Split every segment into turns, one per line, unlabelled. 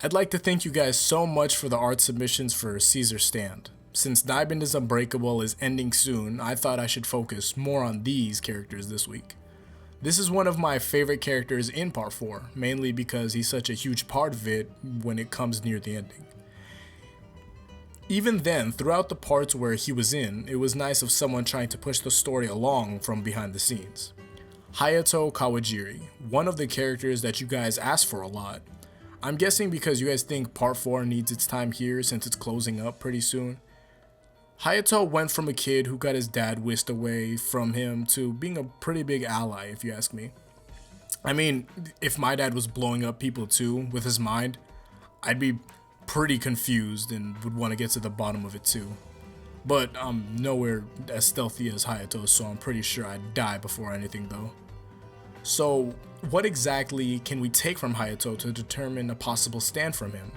I'd like to thank you guys so much for the art submissions for Caesar's Stand. Since Diamond is Unbreakable is ending soon, I thought I should focus more on these characters this week. This is one of my favorite characters in Part 4, mainly because he's such a huge part of it when it comes near the ending. Even then, throughout the parts where he was in, it was nice of someone trying to push the story along from behind the scenes. Hayato Kawajiri, one of the characters that you guys asked for a lot. I'm guessing because you guys think Part 4 needs its time here since it's closing up pretty soon. Hayato went from a kid who got his dad whisked away from him to being a pretty big ally, if you ask me. I mean, if my dad was blowing up people too with his mind, I'd be pretty confused and would want to get to the bottom of it too. But I'm nowhere as stealthy as Hayato, so I'm pretty sure I'd die before anything though. So, what exactly can we take from Hayato to determine a possible stand from him?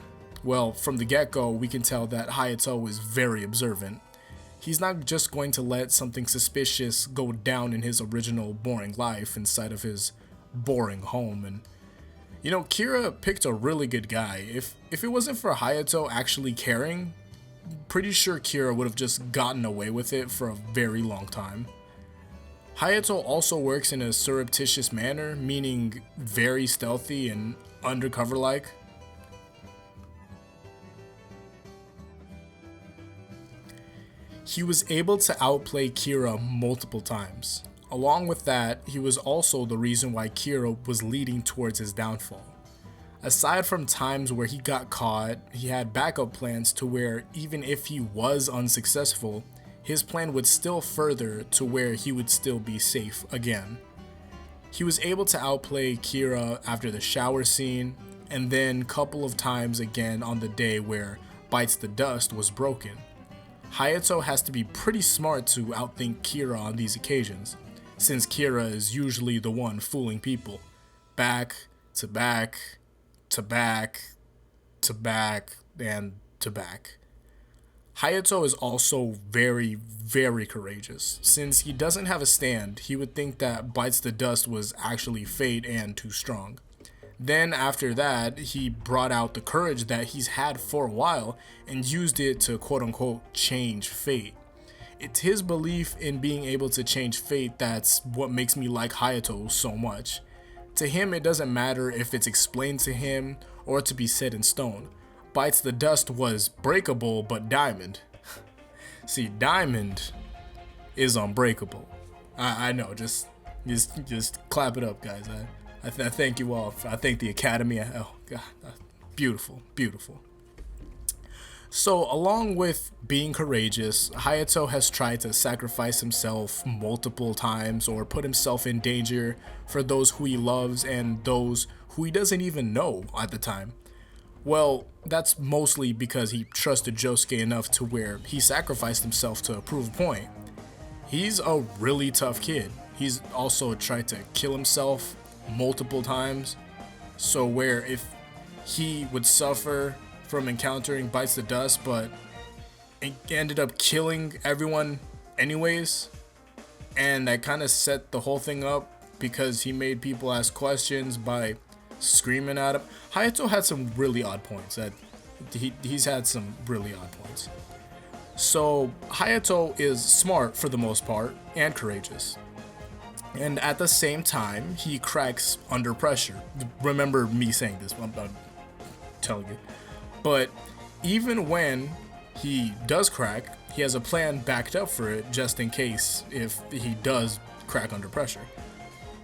Well, from the get-go, we can tell that Hayato is very observant. He's not just going to let something suspicious go down in his original boring life inside of his boring home. And you know, Kira picked a really good guy. If it wasn't for Hayato actually caring, pretty sure Kira would have just gotten away with it for a very long time. Hayato also works in a surreptitious manner, meaning very stealthy and undercover-like. He was able to outplay Kira multiple times. Along with that, he was also the reason why Kira was leading towards his downfall. Aside from times where he got caught, he had backup plans to where even if he was unsuccessful, his plan would still further to where he would still be safe again. He was able to outplay Kira after the shower scene, and then couple of times again on the day where Bites the Dust was broken. Hayato has to be pretty smart to outthink Kira on these occasions, since Kira is usually the one fooling people. Back, to back, to back, to back, and to back. Hayato is also very, very courageous. Since he doesn't have a stand, he would think that Bites the Dust was actually fate and too strong. Then after that, he brought out the courage that he's had for a while and used it to quote-unquote change fate. It's his belief in being able to change fate that's what makes me like Hayato so much. To him, it doesn't matter if it's explained to him or to be set in stone. Bites the Dust was breakable, but Diamond. See, Diamond is unbreakable. I know, just clap it up, guys. I thank you all. I thank the Academy. Oh God, beautiful, beautiful. So, along with being courageous, Hayato has tried to sacrifice himself multiple times or put himself in danger for those who he loves and those who he doesn't even know at the time. Well, that's mostly because he trusted Josuke enough to where he sacrificed himself to prove a point. He's a really tough kid. He's also tried to kill himself multiple times, so where if he would suffer from encountering Bites the Dust but ended up killing everyone anyways, and that kind of set the whole thing up because he made people ask questions by screaming at him. Hayato had some really odd points. He's had some really odd points. So Hayato is smart for the most part and courageous. And at the same time, he cracks under pressure. Remember me saying this, I'm not telling you. But even when he does crack, he has a plan backed up for it just in case if he does crack under pressure.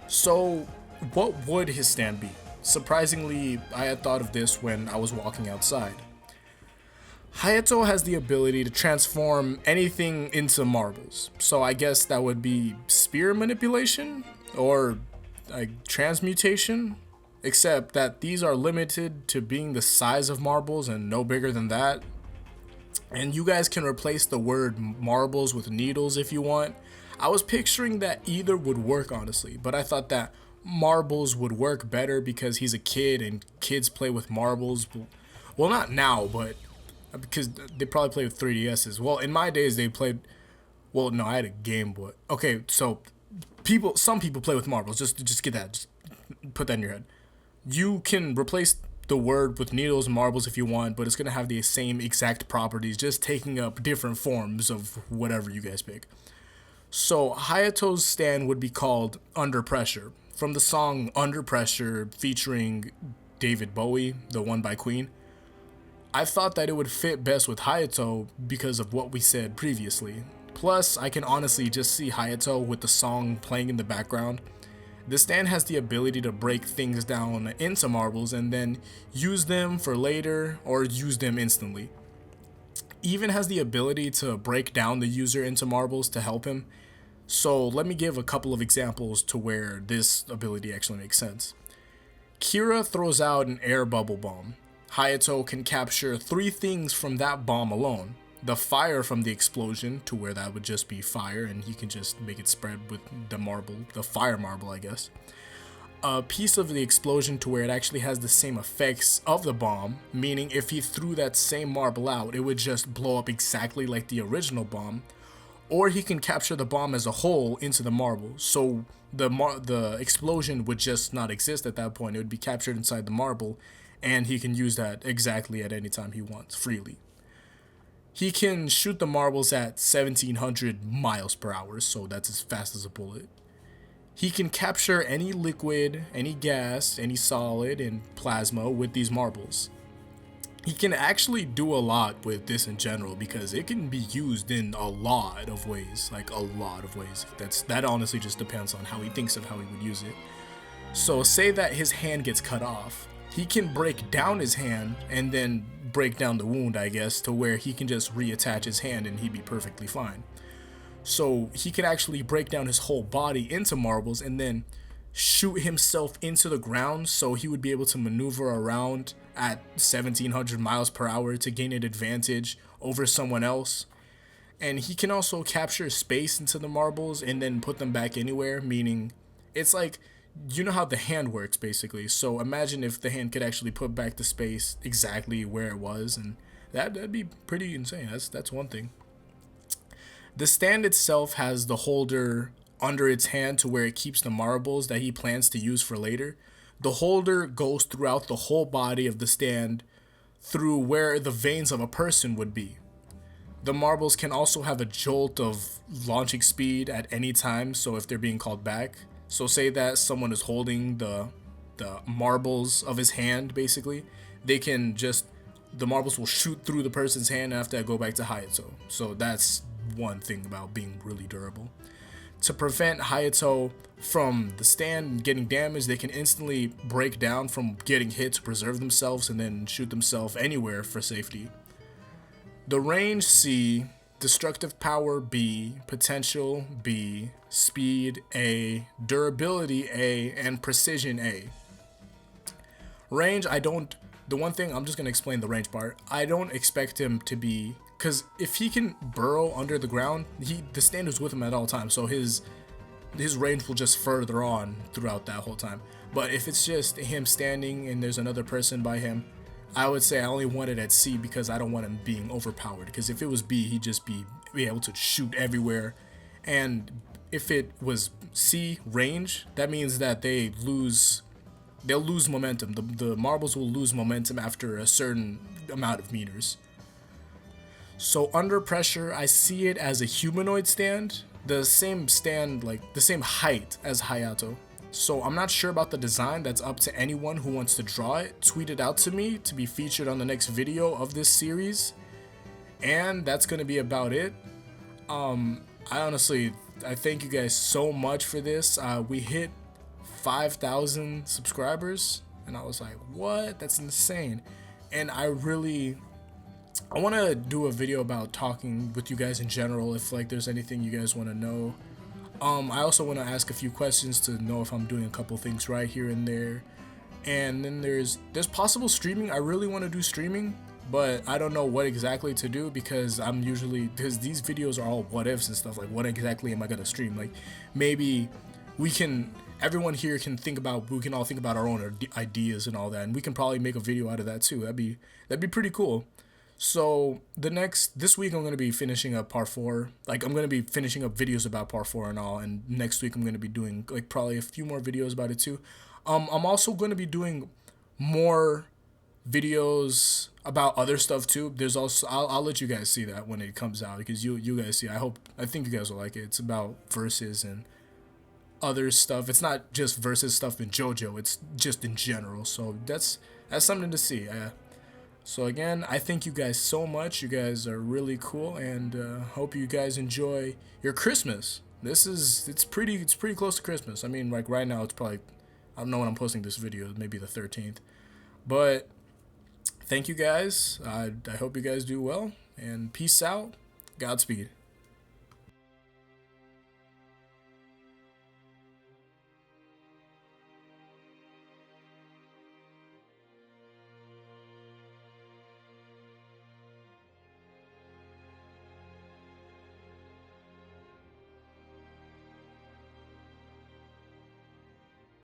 So what would his stand be? Surprisingly, I had thought of this when I was walking outside. Hayato has the ability to transform anything into marbles, so I guess that would be spear manipulation or like transmutation, except that these are limited to being the size of marbles and no bigger than that. And you guys can replace the word marbles with needles if you want. I was picturing that either would work honestly, but I thought that marbles would work better because he's a kid and kids play with marbles. Well, not now, but because they probably play with 3DSs. Well, in my days they played. Well, no, I had a Game Boy. Okay, so some people play with marbles. Just get that. Just put that in your head. You can replace the word with needles and marbles if you want, but it's going to have the same exact properties, just taking up different forms of whatever you guys pick. So Hayato's stand would be called Under Pressure, from the song Under Pressure featuring David Bowie, the one by Queen. I thought that it would fit best with Hayato because of what we said previously. Plus, I can honestly just see Hayato with the song playing in the background. The stand has the ability to break things down into marbles and then use them for later or use them instantly. Even has the ability to break down the user into marbles to help him. So let me give a couple of examples to where this ability actually makes sense. Kira throws out an air bubble bomb. Hayato can capture 3 things from that bomb alone. The fire from the explosion, to where that would just be fire, and he can just make it spread with the marble, the fire marble, I guess. A piece of the explosion to where it actually has the same effects of the bomb, meaning if he threw that same marble out, it would just blow up exactly like the original bomb. Or he can capture the bomb as a whole into the marble, so the explosion would just not exist at that point. It would be captured inside the marble, and he can use that exactly at any time he wants, freely. He can shoot the marbles at 1700 miles per hour, so that's as fast as a bullet. He can capture any liquid, any gas, any solid, and plasma with these marbles. He can actually do a lot with this in general because it can be used in a lot of ways, like a lot of ways. That honestly just depends on how he thinks of how he would use it. So say that his hand gets cut off. He can break down his hand and then break down the wound, I guess, to where he can just reattach his hand and he'd be perfectly fine. So he can actually break down his whole body into marbles and then shoot himself into the ground, so he would be able to maneuver around at 1700 miles per hour to gain an advantage over someone else. And he can also capture space into the marbles and then put them back anywhere, meaning it's like, you know how the hand works basically. So imagine if the hand could actually put back the space exactly where it was, and that'd be pretty insane. That's one thing. The stand itself has the holder under its hand to where it keeps the marbles that he plans to use for later. The holder goes throughout the whole body of the stand through where the veins of a person would be. The marbles can also have a jolt of launching speed at any time, so if they're being called back. So say that someone is holding the marbles of his hand, basically, the marbles will shoot through the person's hand and after that go back to Hayato. So that's one thing about being really durable. To prevent Hayato from the stand getting damaged, they can instantly break down from getting hit to preserve themselves and then shoot themselves anywhere for safety. The range C, destructive power B, potential B, speed A, durability A, and precision A. Range, the one thing, I'm just going to explain the range part. I don't expect him to be, because if he can burrow under the ground, the stand is with him at all times, so his range will just further on throughout that whole time. But if it's just him standing and there's another person by him, I would say I only want it at C because I don't want him being overpowered. Because if it was B, he'd just be able to shoot everywhere. And if it was C, range, that means that they'll lose momentum. The marbles will lose momentum after a certain amount of meters. So under pressure, I see it as a humanoid stand, the same stand, like the same height as Hayato. So I'm not sure about the design. That's up to anyone who wants to draw it. Tweet it out to me to be featured on the next video of this series. And that's going to be about it. I thank you guys so much for this. We hit 5,000 subscribers and I was like, what? That's insane. And I want to do a video about talking with you guys in general, if like there's anything you guys want to know. I also want to ask a few questions to know if I'm doing a couple things right here and there. And then there's possible streaming. I really want to do streaming, but I don't know what exactly to do because because these videos are all what ifs and stuff. Like, what exactly am I going to stream? Like, maybe everyone here we can all think about our own ideas and all that, and we can probably make a video out of that too. That'd be pretty cool. So this week I'm going to be finishing up part 4. Like, I'm going to be finishing up videos about part 4 and all, and next week I'm going to be doing like probably a few more videos about it too. I'm also going to be doing more videos about other stuff too. There's also I'll let you guys see that when it comes out, because you guys see. I think you guys will like it. It's about verses and other stuff. It's not just versus stuff in JoJo. It's just in general. So that's something to see. So again, I thank you guys so much. You guys are really cool, and hope you guys enjoy your Christmas. It's pretty close to Christmas. I mean, like right now, it's probably, I don't know when I'm posting this video, maybe the 13th. But thank you guys. I hope you guys do well, and peace out. Godspeed.